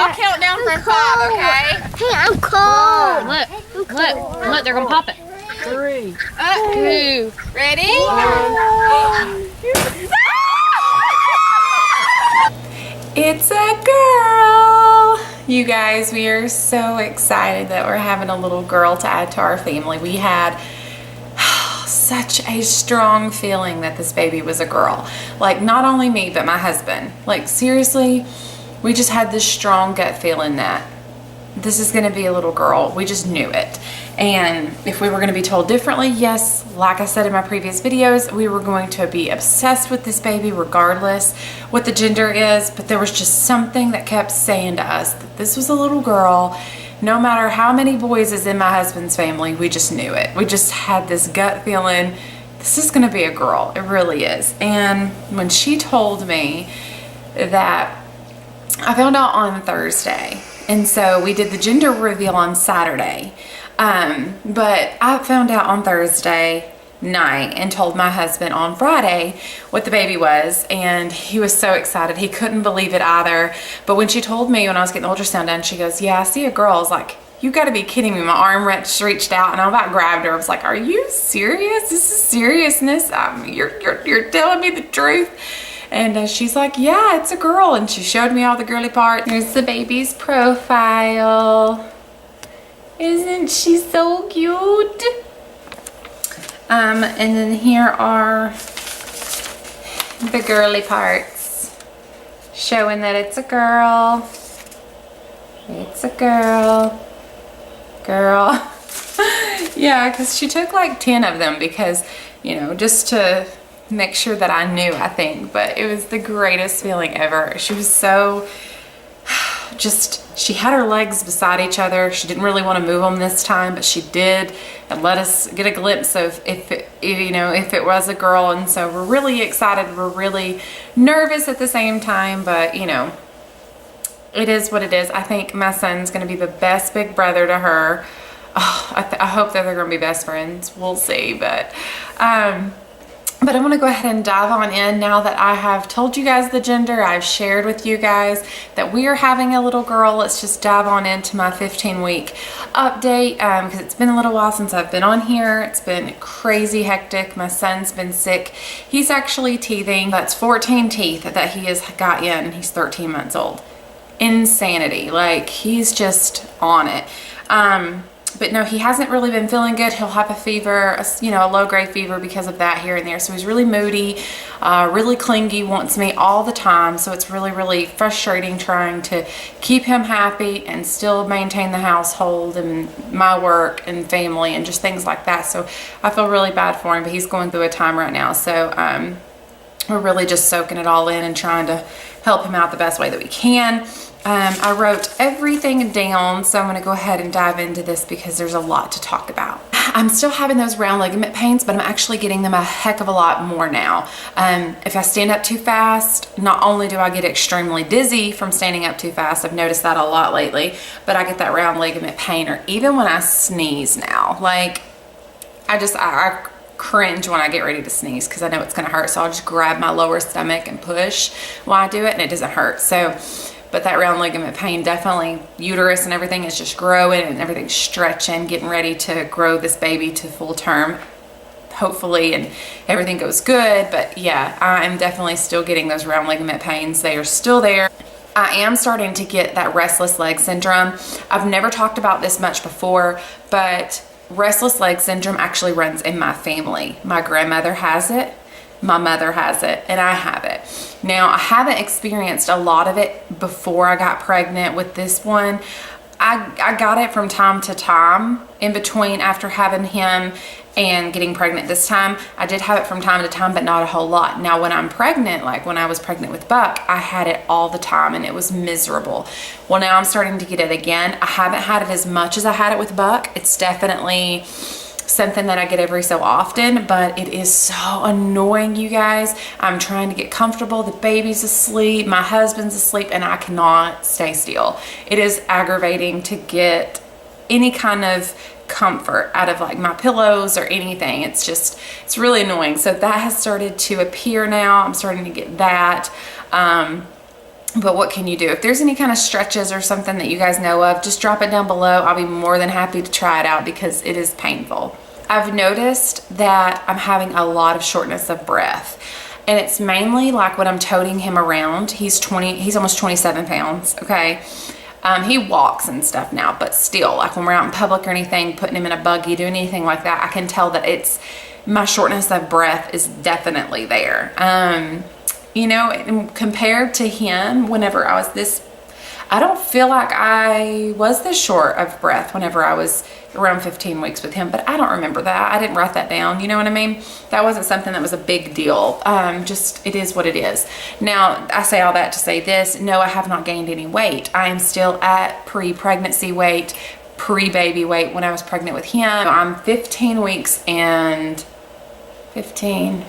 I'll count down from 5, okay? Hey, I'm cold. Look, they're gonna pop it. 3, 2. Ready? It's a girl! You guys, we are so excited that we're having a little girl to add to our family. We had such a strong feeling that this baby was a girl. Like, not only me, but my husband. Like, seriously, we just had this strong gut feeling that this is gonna be a little girl. We just knew it. And if we were gonna be told differently, yes, like I said in my previous videos, we were going to be obsessed with this baby regardless what the gender is, but there was just something that kept saying to us that this was a little girl. No matter how many boys is in my husband's family, we just knew it. We just had this gut feeling, this is gonna be a girl, it really is. And when she told me that, I found out on Thursday, and so we did the gender reveal on Saturday. But I found out on Thursday night and told my husband on Friday what the baby was, and he was so excited. He couldn't believe it either. But when she told me when I was getting the ultrasound done, she goes, yeah, I see a girl. I was like, you gotta be kidding me. My arm reached out and I about grabbed her. I was like, are you serious? This is seriousness. You're telling me the truth. And she's like, yeah, it's a girl. And she showed me all the girly parts. Here's the baby's profile. Isn't she so cute? And then here are the girly parts, showing that it's a girl. It's a girl. Girl. Yeah, because she took like 10 of them because, you know, just to make sure that I knew, I think. But it was the greatest feeling ever. She was so she had her legs beside each other. She didn't really want to move them this time, but she did, and let us get a glimpse of if it was a girl. And so we're really excited. We're really nervous at the same time, but you know, it is what it is. I think my son's going to be the best big brother to her. Oh, I hope that they're going to be best friends. We'll see, but I want to go ahead and dive on in now that I have told you guys the gender. I've shared with you guys that we are having a little girl. Let's just dive on into my 15-week update because it's been a little while since I've been on here. It's been crazy hectic. My son's been sick. He's actually teething. That's 14 teeth that he has got in. He's 13 months old. Insanity. Like, he's just on it. But no, he hasn't really been feeling good. He'll have a fever, a low-grade fever because of that here and there. So he's really moody, really clingy, wants me all the time. So it's really, really frustrating trying to keep him happy and still maintain the household and my work and family and just things like that. So I feel really bad for him, but he's going through a time right now. So we're really just soaking it all in and trying to help him out the best way that we can. I wrote everything down, so I'm going to go ahead and dive into this because there's a lot to talk about. I'm still having those round ligament pains, but I'm actually getting them a heck of a lot more now. If I stand up too fast, not only do I get extremely dizzy from standing up too fast, I've noticed that a lot lately, but I get that round ligament pain, or even when I sneeze now. Like, I cringe when I get ready to sneeze because I know it's going to hurt, so I'll just grab my lower stomach and push while I do it, and it doesn't hurt. So, but that round ligament pain, definitely, uterus and everything is just growing and everything's stretching, getting ready to grow this baby to full term, hopefully, and everything goes good. But yeah, I'm definitely still getting those round ligament pains. They are still there. I am starting to get that restless leg syndrome. I've never talked about this much before, but restless leg syndrome actually runs in my family. My grandmother has it, my mother has it, and I have it. Now, I haven't experienced a lot of it before I got pregnant with this one. I got it from time to time in between after having him and getting pregnant this time. I did have it from time to time, but not a whole lot. Now, when I'm pregnant, like when I was pregnant with Buck, I had it all the time and it was miserable. Well, now I'm starting to get it again. I haven't had it as much as I had it with Buck. It's definitely something that I get every so often, but it is so annoying, you guys. I'm trying to get comfortable. The baby's asleep, my husband's asleep, and I cannot stay still. It is aggravating to get any kind of comfort out of like my pillows or anything. It's really annoying. So that has started to appear now. I'm starting to get that. But what can you do? If there's any kind of stretches or something that you guys know of, just drop it down below. I'll be more than happy to try it out because it is painful. I've noticed that I'm having a lot of shortness of breath. And it's mainly like when I'm toting him around. He's almost 27 pounds, okay? He walks and stuff now, but still, like when we're out in public or anything, putting him in a buggy, doing anything like that, I can tell that my shortness of breath is definitely there. You know, compared to him, whenever I was I don't feel like I was this short of breath whenever I was around 15 weeks with him, but I don't remember that. I didn't write that down. You know what I mean? That wasn't something that was a big deal. Just, it is what it is. Now, I say all that to say this. No, I have not gained any weight. I am still at pre-pregnancy weight, pre-baby weight when I was pregnant with him. I'm 15 weeks and 15.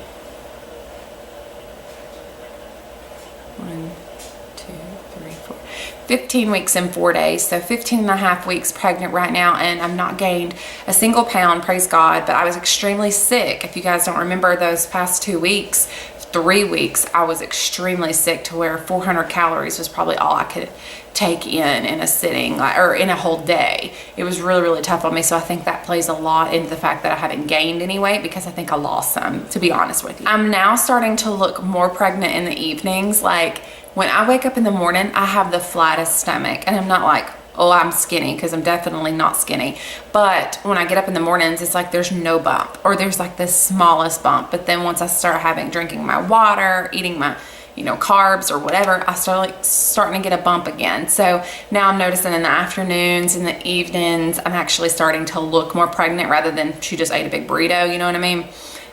15 weeks and 4 days, so 15 and a half weeks pregnant right now, and I'm not gained a single pound, praise God. But I was extremely sick. If you guys don't remember those past 2 weeks, 3 weeks, I was extremely sick to where 400 calories was probably all I could take in a sitting, or in a whole day. It was really, really tough on me. So I think that plays a lot into the fact that I haven't gained any weight, because I think I lost some, to be honest with you. I'm now starting to look more pregnant in the evenings. Like when I wake up in the morning, I have the flattest stomach, and I'm not like, oh, I'm skinny, because I'm definitely not skinny. But when I get up in the mornings, it's like there's no bump, or there's like the smallest bump. But then once I start drinking my water, eating my, you know, carbs or whatever, I start starting to get a bump again. So now I'm noticing in the afternoons, in the evenings, I'm actually starting to look more pregnant rather than she just ate a big burrito, you know what I mean?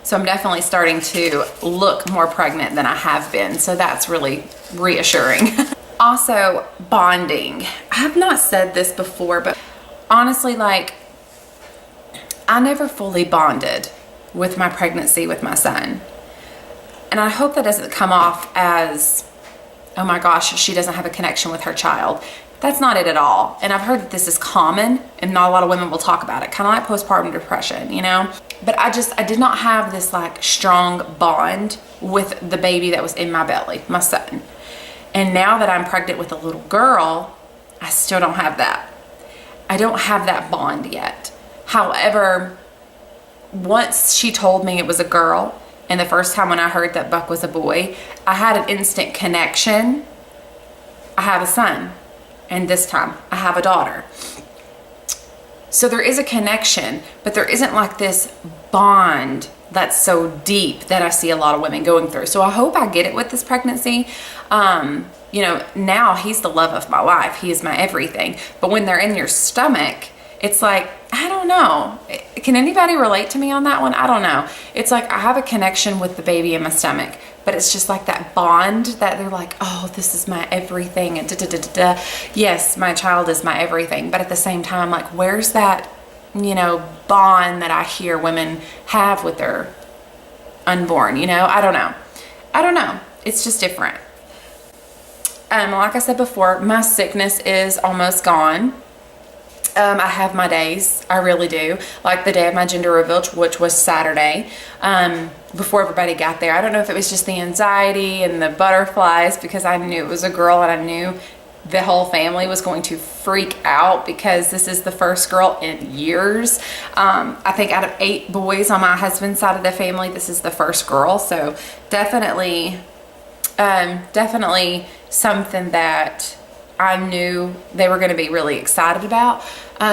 So I'm definitely starting to look more pregnant than I have been. So that's really reassuring. Also, bonding. I have not said this before, but honestly, like, I never fully bonded with my pregnancy with my son. And I hope that doesn't come off as, oh my gosh, she doesn't have a connection with her child. That's not it at all. And I've heard that this is common, and not a lot of women will talk about it, kind of like postpartum depression, you know? But I did not have this like strong bond with the baby that was in my belly, my son. And now that I'm pregnant with a little girl, I still don't have that. I don't have that bond yet. However, once she told me it was a girl, and the first time when I heard that Buck was a boy, I had an instant connection. I have a son, and this time I have a daughter. So there is a connection, but there isn't like this bond that's so deep that I see a lot of women going through. So I hope I get it with this pregnancy. You know, now he's the love of my life. He is my everything. But when they're in your stomach, it's like, I don't know. Can anybody relate to me on that one? I don't know. It's like I have a connection with the baby in my stomach, but it's just like that bond that they're like, oh, this is my everything. And yes, my child is my everything. But at the same time, like, where's that, you know, bond that I hear women have with their unborn, you know? I don't know. I don't know. It's just different. Like I said before, my sickness is almost gone. I have my days, I really do. Like the day of my gender reveal, which was Saturday, before everybody got there. I don't know if it was just the anxiety and the butterflies, because I knew it was a girl, and I knew the whole family was going to freak out, because this is the first girl in years. I think out of 8 boys on my husband's side of the family, this is the first girl. So definitely something that I knew they were going to be really excited about.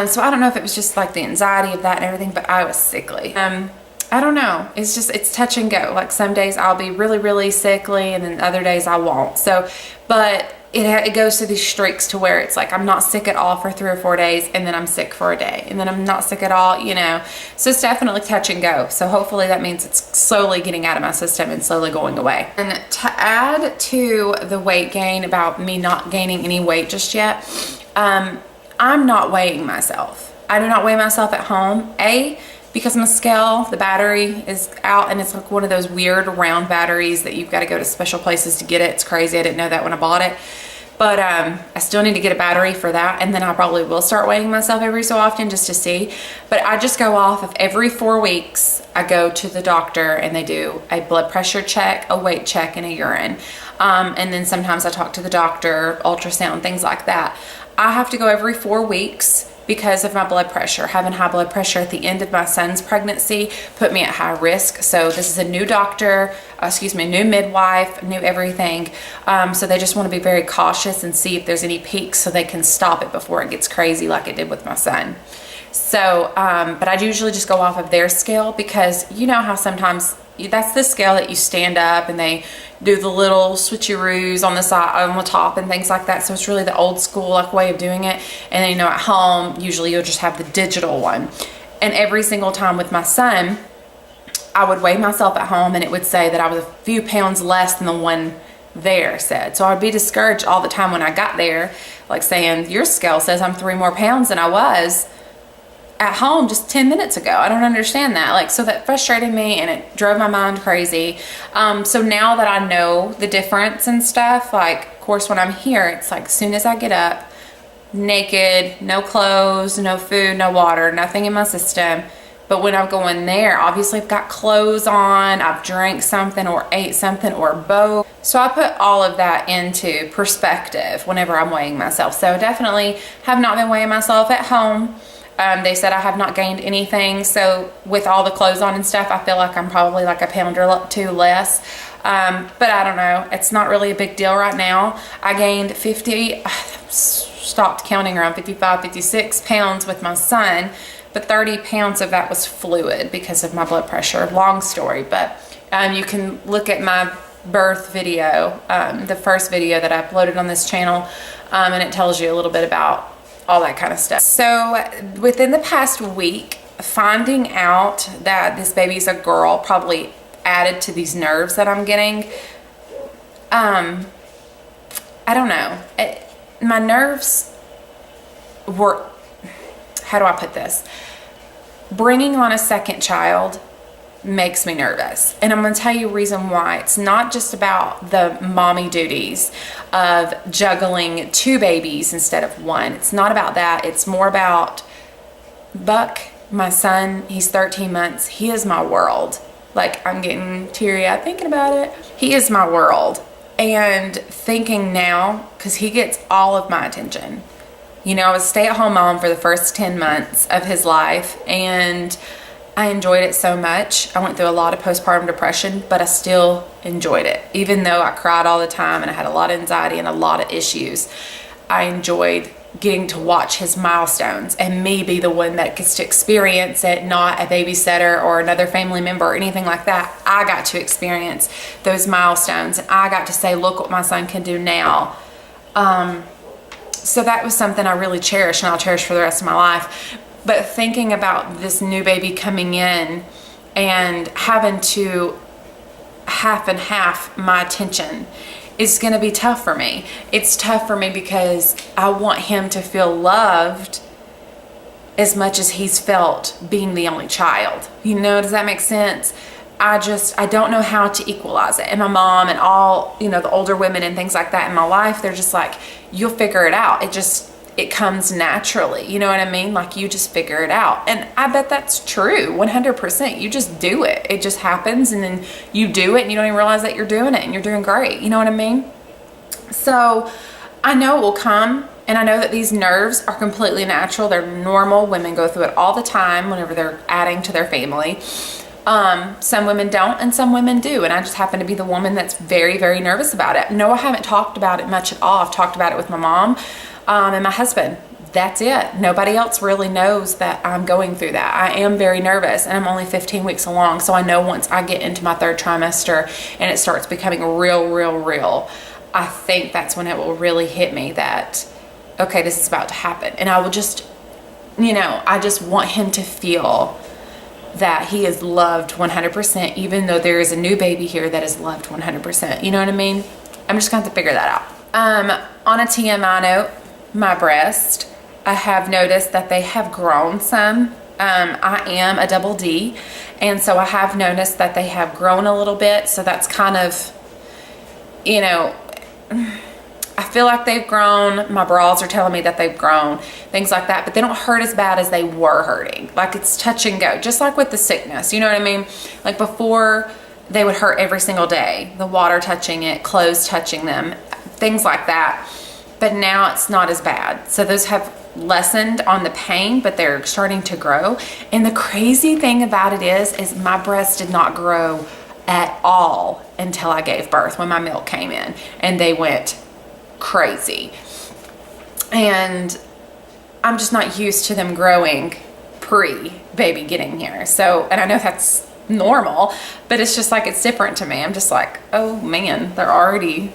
So I don't know if it was just like the anxiety of that and everything, but I was sickly. I don't know. It's touch and go. Like some days I'll be really, really sickly, and then other days I won't. So, but it goes through these streaks to where it's like I'm not sick at all for 3 or 4 days, and then I'm sick for a day, and then I'm not sick at all, you know. So it's definitely touch and go. So hopefully that means it's slowly getting out of my system and slowly going away. And to add to the weight gain, about me not gaining any weight just yet, I'm not weighing myself. I do not weigh myself at home. Because my scale, the battery is out, and it's like one of those weird round batteries that you've got to go to special places to get it. It's crazy. I didn't know that when I bought it. But I still need to get a battery for that, and then I probably will start weighing myself every so often just to see. But I just go off of every 4 weeks, I go to the doctor, and they do a blood pressure check, a weight check, and a urine. And then sometimes I talk to the doctor, ultrasound, things like that. I have to go every 4 weeks because of my blood pressure. Having high blood pressure at the end of my son's pregnancy put me at high risk. So this is a new doctor, new midwife, new everything. So they just want to be very cautious and see if there's any peaks so they can stop it before it gets crazy like it did with my son. So, but I usually just go off of their scale because you know how sometimes that's the scale that you stand up and they do the little switcheroos on the side, on the top and things like that. So it's really the old school like way of doing it. And then, you know, at home, usually you'll just have the digital one. And every single time with my son, I would weigh myself at home and it would say that I was a few pounds less than the one there said. So I'd be discouraged all the time when I got there, like saying, your scale says I'm 3 more pounds than I was at home just 10 minutes ago. I don't understand that. Like, so that frustrated me and it drove my mind crazy. So now that I know the difference and stuff, like, of course, when I'm here, it's like, as soon as I get up, naked, no clothes, no food, no water, nothing in my system. But when I'm going there, obviously I've got clothes on, I've drank something or ate something or both. So I put all of that into perspective whenever I'm weighing myself. So definitely have not been weighing myself at home. They said I have not gained anything. So with all the clothes on and stuff, I feel like I'm probably like a pound or 2 less. But I don't know. It's not really a big deal right now. I gained 50, stopped counting, around 55, 56 pounds with my son. But 30 pounds of that was fluid because of my blood pressure. Long story. But you can look at my birth video, the first video that I uploaded on this channel. And it tells you a little bit about all that kind of stuff. So within the past week, finding out that this baby's a girl probably added to these nerves that I'm getting. I don't know. My nerves were, how do I put this? Bringing on a second child makes me nervous. And I'm going to tell you a reason why. It's not just about the mommy duties of juggling 2 babies instead of 1. It's not about that. It's more about Buck, my son. He's 13 months. He is my world. Like, I'm getting teary-eyed thinking about it. He is my world. And thinking now, because he gets all of my attention. You know, I was a stay-at-home mom for the first 10 months of his life, and I enjoyed it so much. I went through a lot of postpartum depression, but I still enjoyed it. Even though I cried all the time and I had a lot of anxiety and a lot of issues, I enjoyed getting to watch his milestones and me be the one that gets to experience it, not a babysitter or another family member or anything like that. I got to experience those milestones and I got to say, look what my son can do now. So that was something I really cherished and I'll cherish for the rest of my life. But thinking about this new baby coming in and having to half and half my attention is going to be tough for me. It's tough for me because I want him to feel loved as much as he's felt being the only child. You know, does that make sense? I don't know how to equalize it. And my mom and all, you know, the older women and things like that in my life, they're just like, you'll figure it out. It comes naturally. You know what I mean? Like, you just figure it out. And I bet that's true. 100%. You just do it. It just happens and then you do it and you don't even realize that you're doing it and you're doing great. You know what I mean? So I know it will come. And I know that these nerves are completely natural. They're normal. Women go through it all the time whenever they're adding to their family. Some women don't and some women do. And I just happen to be the woman that's very, very nervous about it. No, I haven't talked about it much at all. I've talked about it with my mom and my husband. That's it. Nobody else really knows that I'm going through that. I am very nervous and I'm only 15 weeks along. So I know once I get into my 3rd trimester and it starts becoming real, I think that's when it will really hit me that, okay, this is about to happen. And I will just, you know, I just want him to feel that he is loved 100%, even though there is a new baby here that is loved 100%. You know what I mean? I'm just going to have to figure that out. On a TMI note, my breast, I have noticed that they have grown some. I am a double D, and so I have noticed that they have grown a little bit. So that's kind of, you know, I feel like they've grown. My bras are telling me that they've grown, things like that, but they don't hurt as bad as they were hurting. Like, it's touch and go, just like with the sickness. You know what I mean? Like, before they would hurt every single day. The water touching it, clothes touching them, things like that. But now it's not as bad. So those have lessened on the pain, but they're starting to grow. And the crazy thing about it is my breasts did not grow at all until I gave birth, when my milk came in, and they went crazy. And I'm just not used to them growing pre-baby getting here. So, and I know that's normal, but it's just like, it's different to me. I'm just like, oh man, they're already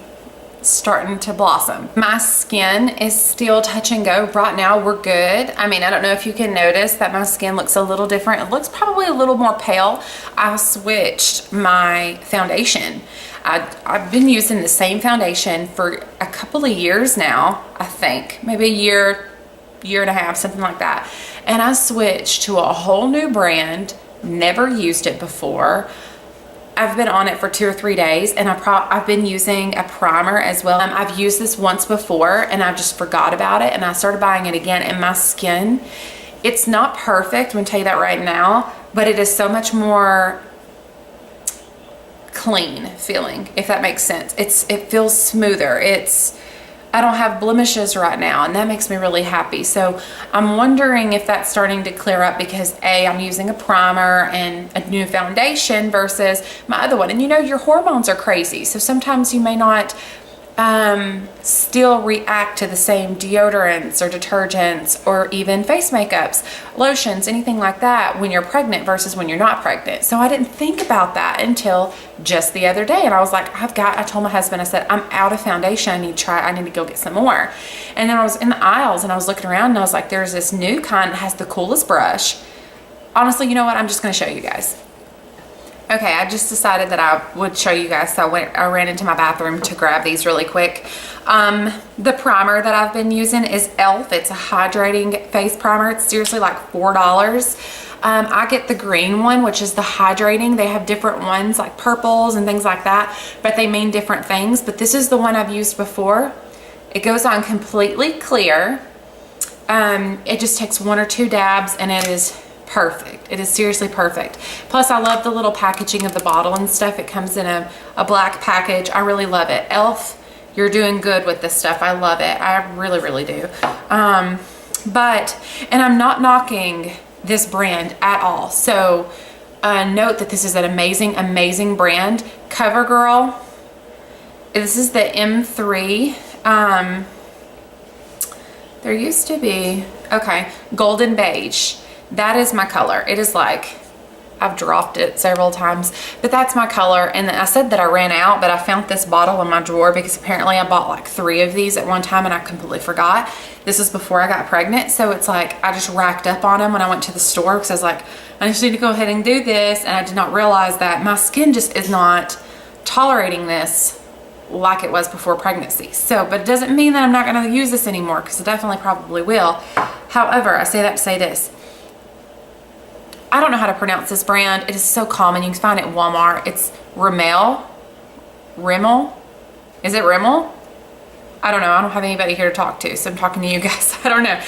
starting to blossom. My skin is still touch and go. Right now we're good. I mean, I don't know if you can notice that my skin looks a little different. It looks probably a little more pale. I switched my foundation. I've been using the same foundation for a couple of years now, I think. Maybe a year and a half, something like that. And I switched to a whole new brand, never used it before. I've been on it for 2 or 3 days, and I've been using a primer as well. I've used this once before and I just forgot about it, and I started buying it again, and my skin, it's not perfect, I'm gonna tell you that right now, but it is so much more clean feeling, if that makes sense. It feels smoother. I don't have blemishes right now, and that makes me really happy. So I'm wondering if that's starting to clear up because I'm using a primer and a new foundation versus my other one. And you know, your hormones are crazy. So sometimes you may not still react to the same deodorants or detergents or even face makeups, lotions, anything like that when you're pregnant versus when you're not pregnant. So I didn't think about that until just the other day. And I was like, I told my husband, I said, I'm out of foundation. I need to go get some more. And then I was in the aisles and I was looking around and I was like, there's this new kind that has the coolest brush. Honestly, you know what? I'm just going to show you guys. Okay, I just decided that I would show you guys. So I ran into my bathroom to grab these really quick. The primer that I've been using is e.l.f. It's a hydrating face primer. It's seriously like $4. I get the green one, which is the hydrating. They have different ones like purples and things like that, but they mean different things. But this is the one I've used before. It goes on completely clear. It just takes 1 or 2 dabs and it is perfect. It is seriously perfect. Plus I love the little packaging of the bottle and stuff. It comes in a black package. I really love it. e.l.f., you're doing good with this stuff. I love it. I really, really do. And I'm not knocking this brand at all. So note that this is an amazing, amazing brand. CoverGirl. This is the M3. There used to be, okay, golden beige. That is my color. It is like, I've dropped it several times, but that's my color. And I said that I ran out, but I found this bottle in my drawer because apparently I bought like 3 of these at one time and I completely forgot. This is before I got pregnant. So it's like, I just racked up on them when I went to the store because I was like, I just need to go ahead and do this. And I did not realize that my skin just is not tolerating this like it was before pregnancy. So, but it doesn't mean that I'm not going to use this anymore because I definitely probably will. However, I say that to say this. I don't know how to pronounce this brand. It is so common. You can find it at Walmart. It's Rimmel. Is it Rimmel? I don't know. I don't have anybody here to talk to, so I'm talking to you guys. I don't know.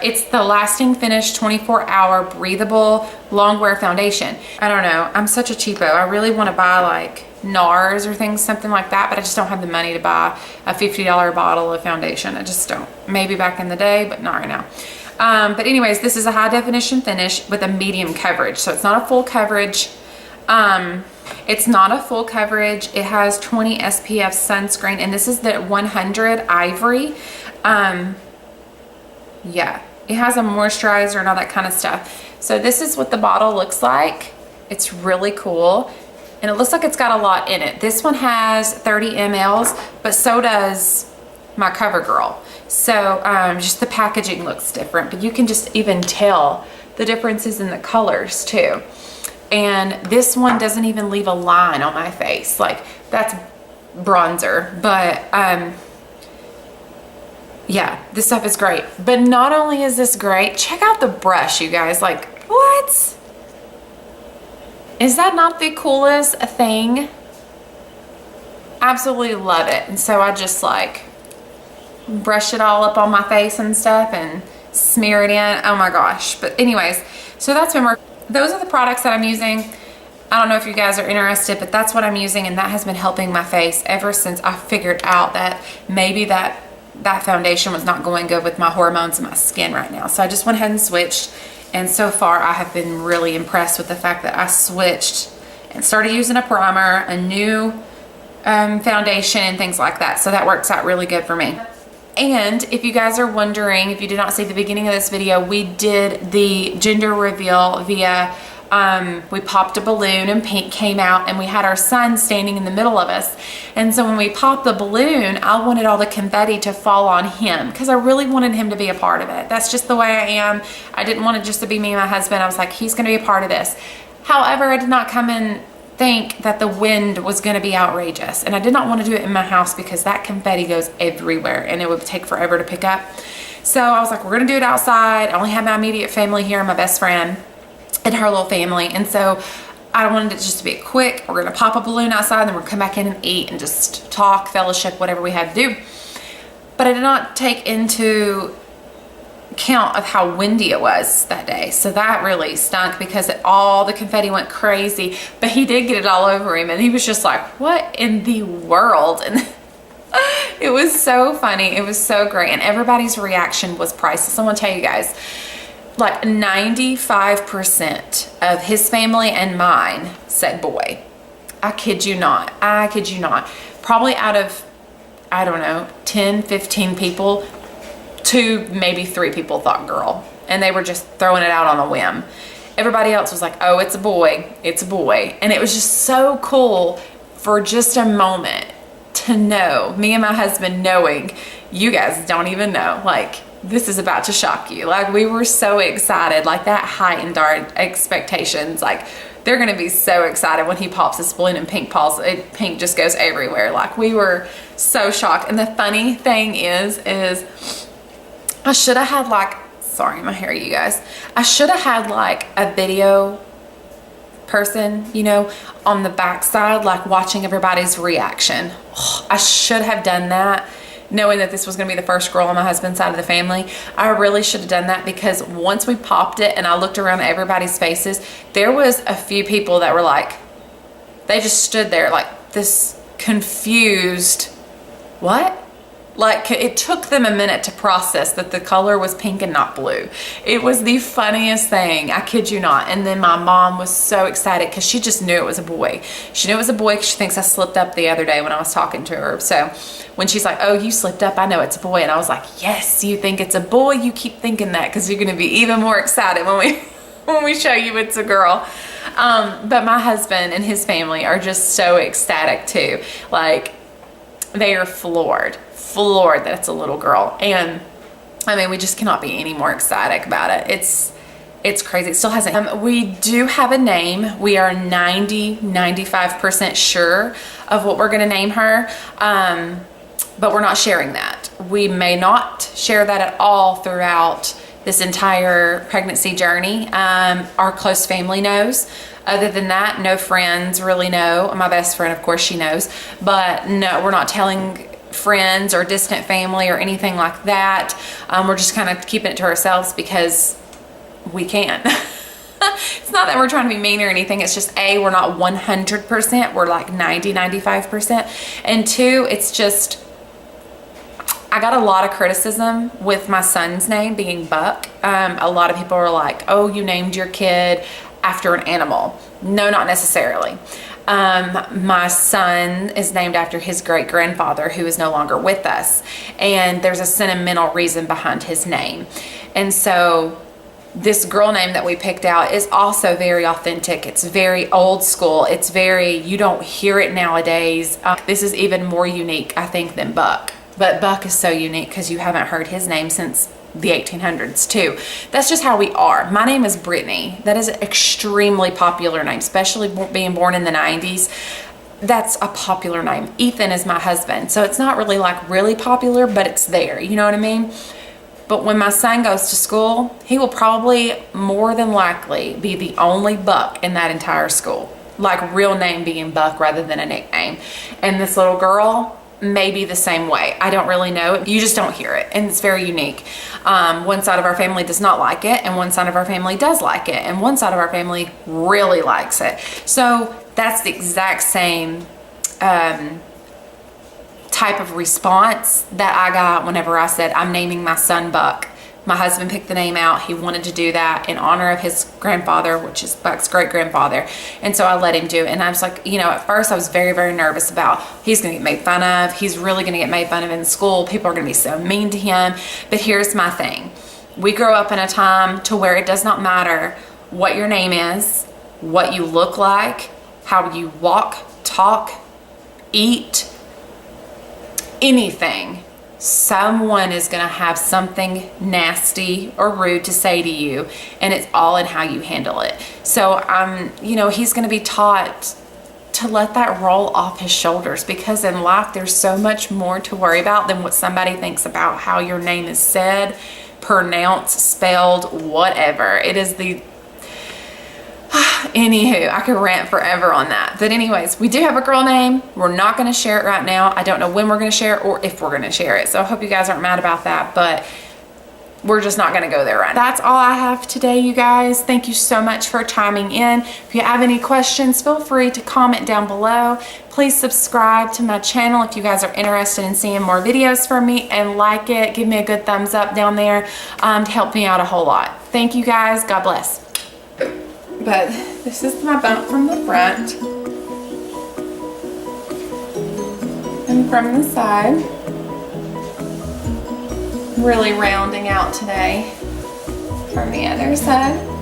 It's the Lasting Finish 24-hour breathable long wear foundation. I don't know. I'm such a cheapo. I really want to buy like NARS or things, something like that, but I just don't have the money to buy a $50 bottle of foundation. I just don't. Maybe back in the day, but not right now. But anyways, this is a high definition finish with a medium coverage. So it's not a full coverage. It's not a full coverage. It has 20 SPF sunscreen, and this is the 100 Ivory. Yeah, it has a moisturizer and all that kind of stuff. So this is what the bottle looks like. It's really cool. And it looks like it's got a lot in it. This one has 30 mLs, but so does my CoverGirl. So just the packaging looks different, but you can just even tell the differences in the colors too. And this one doesn't even leave a line on my face. Like, that's bronzer, but yeah, this stuff is great. But not only is this great, check out the brush, you guys. Like, what? Is that not the coolest thing? Absolutely love it. And so I just like brush it all up on my face and stuff and smear it in. Oh my gosh. But anyways, so that's been working. Those are the products that I'm using. I don't know if you guys are interested, but that's what I'm using, and that has been helping my face ever since I figured out that maybe that foundation was not going good with my hormones and my skin right now. So I just went ahead and switched, and so far I have been really impressed with the fact that I switched and started using a primer, a new foundation, and things like that. So that works out really good for me. And if you guys are wondering, if you did not see the beginning of this video, we did the gender reveal via we popped a balloon and pink came out, and we had our son standing in the middle of us. And so when we popped the balloon, I wanted all the confetti to fall on him because I really wanted him to be a part of it. That's just the way I am. I didn't want it just to be me and my husband. I was like, he's gonna be a part of this. However, I did not come and think that the wind was gonna be outrageous. And I did not want to do it in my house because that confetti goes everywhere and it would take forever to pick up. So I was like, we're gonna do it outside. I only have my immediate family here, my best friend and her little family, and so I wanted it just to be quick. We're gonna pop a balloon outside, and then we're gonna come back in and eat and just talk, fellowship, whatever we had to do. But I did not take into account of how windy it was that day, so that really stunk because all the confetti went crazy. But he did get it all over him, and he was just like, what in the world? And it was so funny. It was so great, and everybody's reaction was priceless. I want to tell you guys, like 95% of his family and mine said boy. I kid you not. I kid you not. Probably out of, I don't know, 10, 15 people, 2, maybe 3 people thought girl. And they were just throwing it out on a whim. Everybody else was like, oh, it's a boy. It's a boy. And it was just so cool for just a moment to know, me and my husband knowing, you guys don't even know, like, this is about to shock you. Like, we were so excited, like that heightened our expectations. Like, they're gonna be so excited when he pops this balloon and pink just goes everywhere. Like, we were so shocked. And the funny thing is I should have had like, sorry, my hair, you guys. I should have had like a video person, you know, on the backside, like watching everybody's reaction. Oh, I should have done that. Knowing that this was gonna be the first girl on my husband's side of the family, I really should have done that, because once we popped it and I looked around at everybody's faces, there was a few people that were like, they just stood there like this confused, what? Like, it took them a minute to process that the color was pink and not blue. It was the funniest thing, I kid you not. And then my mom was so excited because she just knew it was a boy. She knew it was a boy because she thinks I slipped up the other day when I was talking to her. So when she's like, oh, you slipped up, I know it's a boy. And I was like, yes, you think it's a boy? You keep thinking that because you're gonna be even more excited when we show you it's a girl. But my husband and his family are just so ecstatic too. Like, they are floored that it's a little girl. And I mean, we just cannot be any more ecstatic about it. It's crazy. It still hasn't. We do have a name. We are 95% sure of what we're gonna name her, but we're not sharing that. We may not share that at all throughout this entire pregnancy journey. Our close family knows. Other than that, no friends really know. My best friend, of course, she knows, but no, we're not telling friends or distant family or anything like that. We're just kind of keeping it to ourselves because we can. It's not that we're trying to be mean or anything. It's just, A, we're not 100%. We're like 95%. And 2, it's just, I got a lot of criticism with my son's name being Buck. A lot of people are like, oh, you named your kid after an animal. No, not necessarily. My son is named after his great-grandfather, who is no longer with us, and there's a sentimental reason behind his name. And so this girl name that we picked out is also very authentic. It's very old school. It's very, you don't hear it nowadays. This is even more unique, I think, than Buck. But Buck is so unique because you haven't heard his name since the 1800s too. That's just how we are. My name is Brittany. That is an extremely popular name, especially being born in the 90s. That's a popular name. Ethan is my husband, so it's not really like really popular, but it's there, you know what I mean? But when my son goes to school, he will probably more than likely be the only Buck in that entire school. Like, real name being Buck rather than a nickname. And this little girl, maybe the same way. I don't really know. You just don't hear it, and it's very unique. One side of our family does not like it, and one side of our family does like it, and one side of our family really likes it. So that's the exact same type of response that I got whenever I said I'm naming my son Buck. My husband picked the name out. He wanted to do that in honor of his grandfather, which is Buck's great-grandfather. And so I let him do it. And I was like, you know, at first I was very, very nervous about he's going to get made fun of. He's really going to get made fun of in school. People are going to be so mean to him. But here's my thing. We grow up in a time to where it does not matter what your name is, what you look like, how you walk, talk, eat, anything. Someone is going to have something nasty or rude to say to you, and it's all in how you handle it. So you know, he's going to be taught to let that roll off his shoulders, because in life there's so much more to worry about than what somebody thinks about how your name is said, pronounced, spelled, whatever. It is the anywho, I could rant forever on that. But anyways, we do have a girl name. We're not going to share it right now. I don't know when we're going to share it or if we're going to share it. So I hope you guys aren't mad about that, but we're just not going to go there right now. That's all I have today, you guys. Thank you so much for chiming in. If you have any questions, feel free to comment down below. Please subscribe to my channel if you guys are interested in seeing more videos from me, and like it. Give me a good thumbs up down there to help me out a whole lot. Thank you guys. God bless. But this is my bump from the front and from the side. Really rounding out today from the other side.